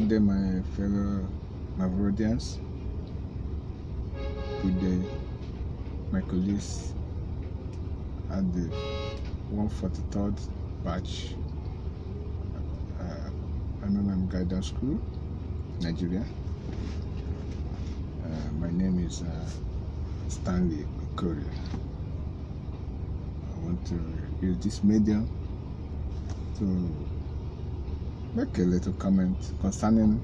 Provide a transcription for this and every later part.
Good day, my fellow Mavrodians. Good day, my colleagues at the 143rd batch MMM Guidance School, Nigeria. My name is Stanley Okorie. I want to use this medium to make a little comment concerning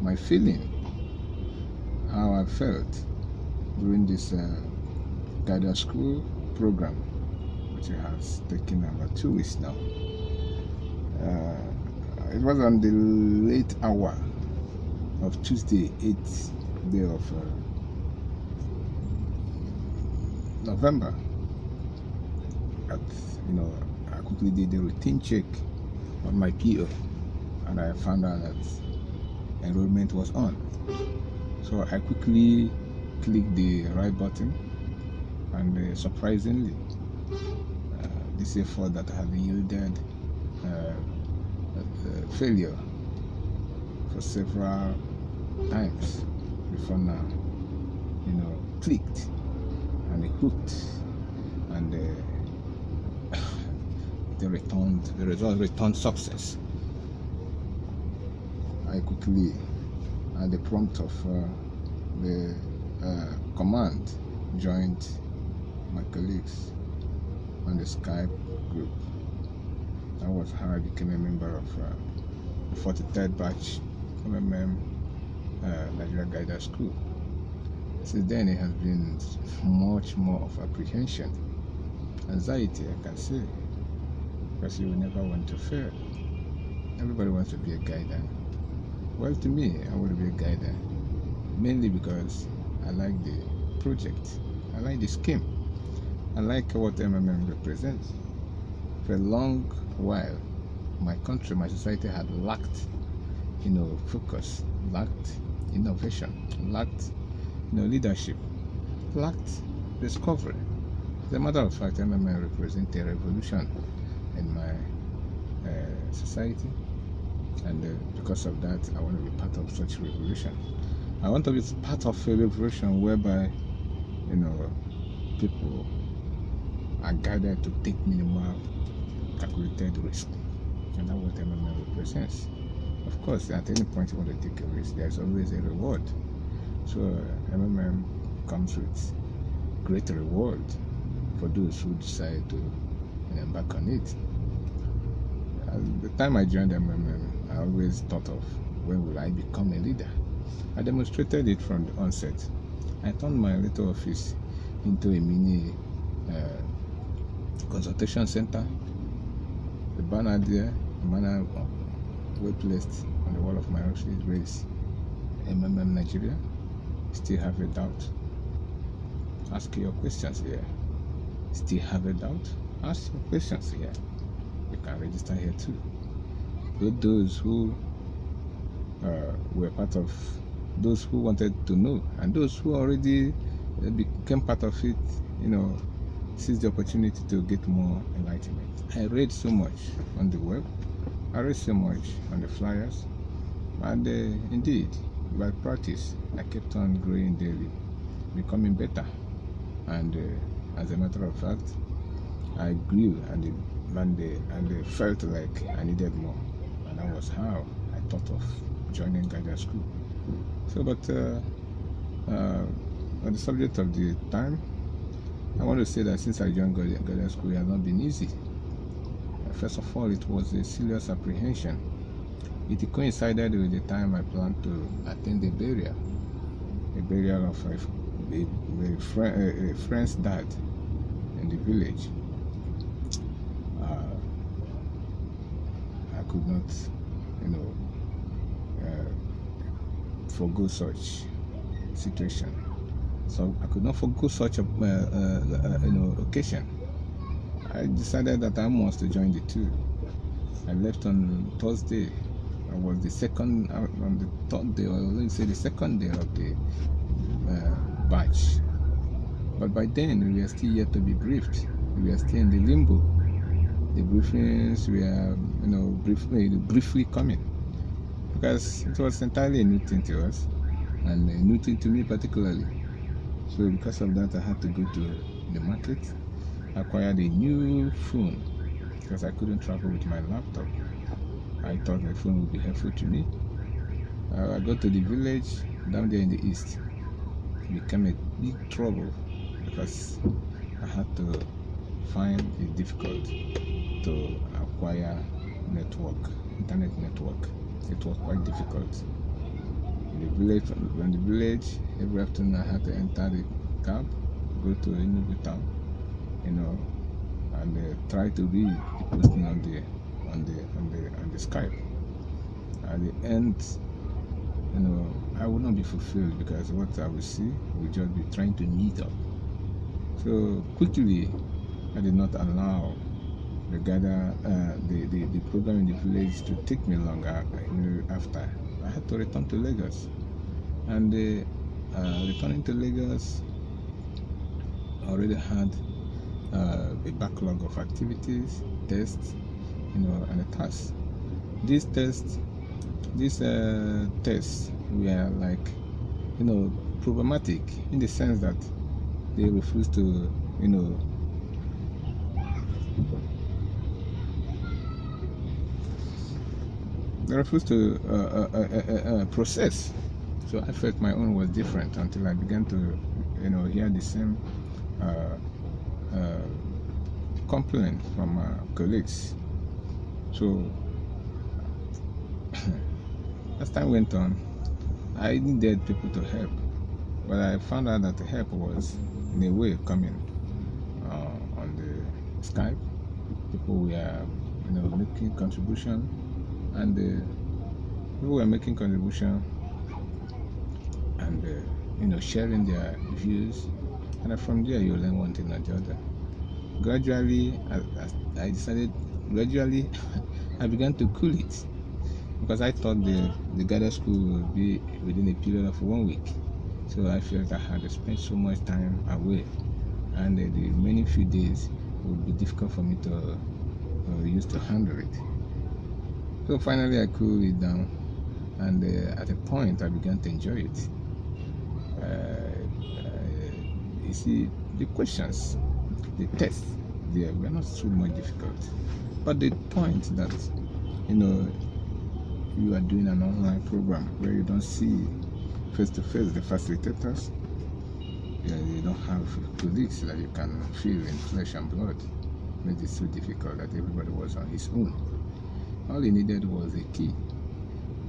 my feeling, how I felt during this guidance school program, which has taken about 2 weeks now. It was on the late hour of Tuesday, 8th day of November. I quickly did a routine check on my PO, and I found out that enrollment was on. So I quickly clicked the right button, and surprisingly, this effort that had yielded failure for several times before now, clicked and it hooked, and the result returned success. I quickly, at the prompt of the command, joined my colleagues on the Skype group. That was how I became a member of the 43rd batch MMM Nigeria Guidance School. Since then, it has been much more of apprehension, anxiety, I can say, because you will never want to fail. Everybody wants to be a guider. Well, to me, I want to be a guider, mainly because I like the project, I like the scheme, I like what MMM represents. For a long while, my country, my society had lacked, focus, lacked innovation, lacked, leadership, lacked discovery. As a matter of fact, MMM represents a revolution in my society. And because of that, I want to be part of such revolution. I want to be part of a revolution whereby, people are guided to take minimal calculated risk. And that's what MMM represents. Of course, at any point you want to take a risk, there's always a reward. So MMM comes with great reward for those who decide to embark on it. At the time I joined MMM, I always thought of when will I become a leader. I demonstrated it from the onset. I turned my little office into a mini consultation center. The banner there, the banner well placed on the wall of my office reads MMM Nigeria. Still have a doubt? Ask your questions here. Still have a doubt? Ask your questions here. You can register here too. With those who were part of, those who wanted to know, and those who already became part of it, seize the opportunity to get more enlightenment. I read so much on the web, I read so much on the flyers, and indeed, by practice, I kept on growing daily, becoming better, and as a matter of fact, I grew and felt like I needed more, and that was how I thought of joining guidance school. So, but on the subject of the time, I want to say that since I joined guidance school, it has not been easy. First of all, it was a serious apprehension. It coincided with the time I planned to attend a burial of a friend's dad in the village. I could not, forgo such situation. So I could not forgo such a occasion. I decided that I must join the two. I left on Thursday. I was the second on the third day, or let's say the second day of the batch. But by then we were still yet to be briefed. We were still in the limbo. The briefings were, briefly coming, because it was entirely a new thing to us and a new thing to me particularly. So because of that, I had to go to the market, acquired a new phone because I couldn't travel with my laptop. I thought the phone would be helpful to me. I got to the village down there in the east. It became a big trouble because I had to find it difficult to acquire internet network. It was quite difficult. From the village, every afternoon I had to enter the cab, go to Enugu town, and try to read the posting on the Skype. At the end, I would not be fulfilled because what I would see would just be trying to meet up. So quickly, I did not allow the program in the village to take me longer. After I had to return to Lagos, and returning to Lagos, I already had a backlog of activities, tests, and a task. These tests were like, problematic in the sense that they refused to, process. So I felt my own was different until I began to, hear the same complaint from colleagues. So as time went on, I needed people to help, but I found out that the help was in a way coming on the Skype. People were, making contribution, and people were making contribution and sharing their views, and from there you learn one thing or the other. Gradually, I began to cool it, because I thought the guided school would be within a period of 1 week. So I felt I had to spend so much time away, and the remaining few days would be difficult for me to use to handle it. So finally I cooled it down, and at a point I began to enjoy it. You see, the questions, the tests, they were not so much difficult, but the point that you are doing an online program where you don't see face-to-face the facilitators, you don't have colleagues that you can feel in flesh and blood, made it so difficult that everybody was on his own. All he needed was a key.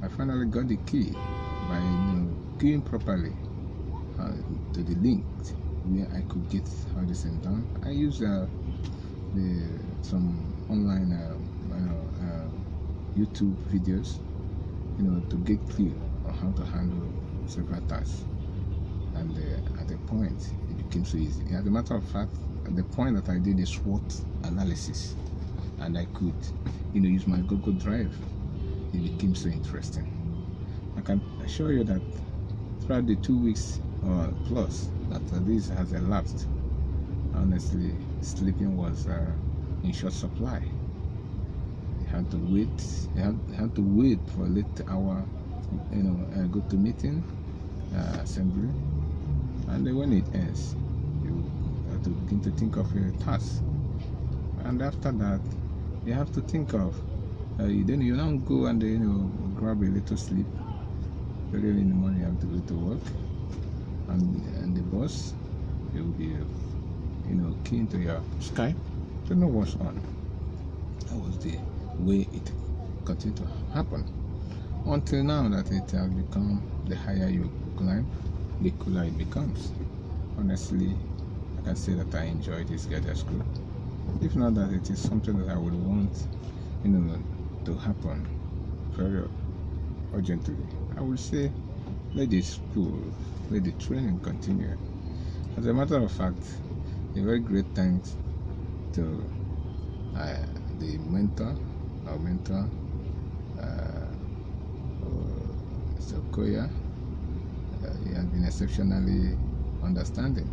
I finally got the key by keying properly to the link where I could get all this thing done. I used some online YouTube videos, to get clear on how to handle several tasks. And at a point, it became so easy. As a matter of fact, at the point that I did a SWOT analysis, and I could, use my Google Drive, it became so interesting. I can assure you that throughout the 2 weeks or plus that this has elapsed, honestly, sleeping was in short supply. You had to wait for a late hour, go to meeting, assembly, and then when it ends, you have to begin to think of your task, and after that, you have to think of then you now go and grab a little sleep. Very early in the morning, you have to go to work, and the boss will be keen to your Skype to know what's on. That was the way it continued to happen, until now that it has become, the higher you climb, the cooler it becomes. Honestly, I can say that I enjoy this guided school. If not that it is something that I would want to happen very urgently, I would say let the school, let the training continue. As a matter of fact, a very great thanks to the mentor, our mentor, Mr. Okoya. He has been exceptionally understanding,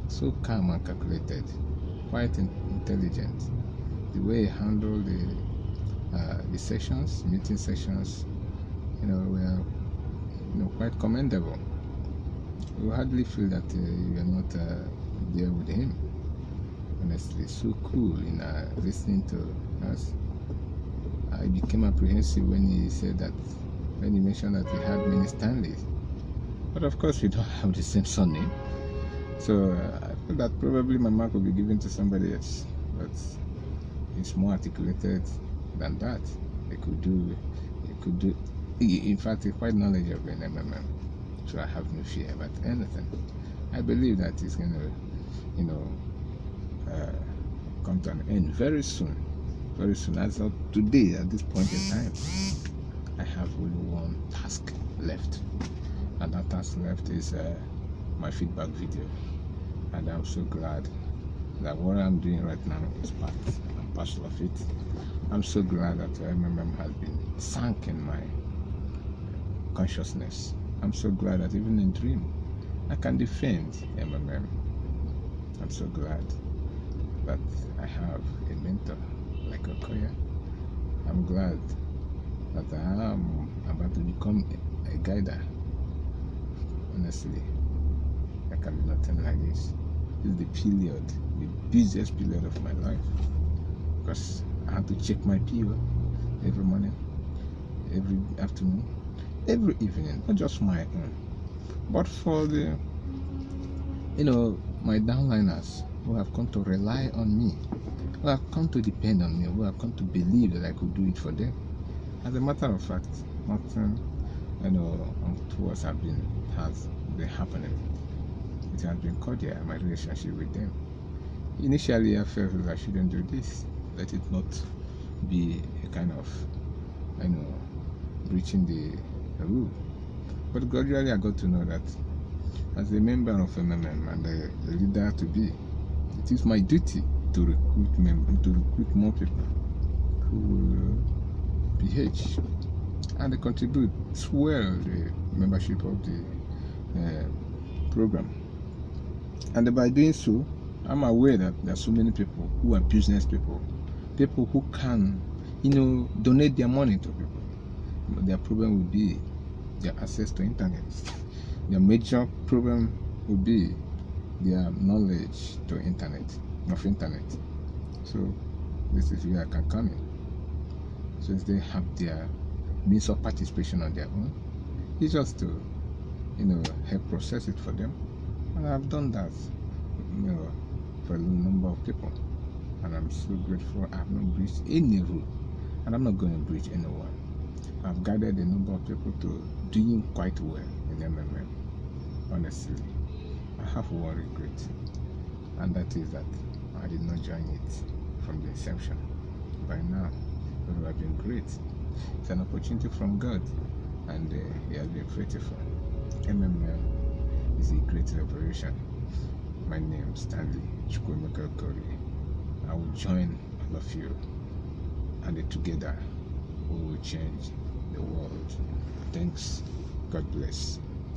so calm and calculated, quite intelligent, the way he handled the sessions, meeting sessions, were quite commendable. You hardly feel that you are not there with him. Honestly, so cool in listening to us. I became apprehensive when he said that, when he mentioned that he had many Stanleys. But of course, we don't have the same surname. So I feel that probably my mark will be given to somebody else. But he's more articulated than that. He could do, in fact, he's quite knowledgeable in MMM. So I have no fear about anything. I believe that it's going to, come to an end very soon. Very soon. As of today, at this point in time, I have only one task left, and that task left is my feedback video. And I'm so glad that what I'm doing right now is part and parcel of it. I'm so glad that MMM has been sunk in my consciousness. I'm so glad that even in dream, I can defend MMM. I'm so glad that I have a mentor like Okoya. I'm glad that I am about to become a guider. Honestly, I can do nothing like this. This is the busiest period of my life, because I have to check my PO every morning, every afternoon, every evening, not just my own, but for the, my downliners who have come to rely on me, who have come to depend on me, who have come to believe that I could do it for them. As a matter of fact, nothing, towards has been happening. It has been cordial, my relationship with them. Initially, I felt that I shouldn't do this. Let it not be a kind of, breaching the rule. But gradually, I got to know that as a member of MMM and a leader to be, it is my duty to recruit more people who will PH and contribute well the membership of the program. And by doing so, I'm aware that there are so many people who are business people who can, donate their money to people. But their problem will be their access to internet. Their major problem will be their knowledge of internet. So this is where I can come in. Since they have their means of participation on their own, it's just to, help process it for them. And I've done that, for a number of people. And I'm so grateful. I have not breached any rule, and I'm not going to breach anyone. I've guided a number of people to doing quite well in MMM. Honestly, I have one regret, and that is that I did not join it from the inception. By now, it would have been great. It's an opportunity from God, and He has been faithful. MMM is a great liberation. My name is Stanley Chukwuemeka Okorie. I will join all of you, and together we will change the world. Thanks. God bless.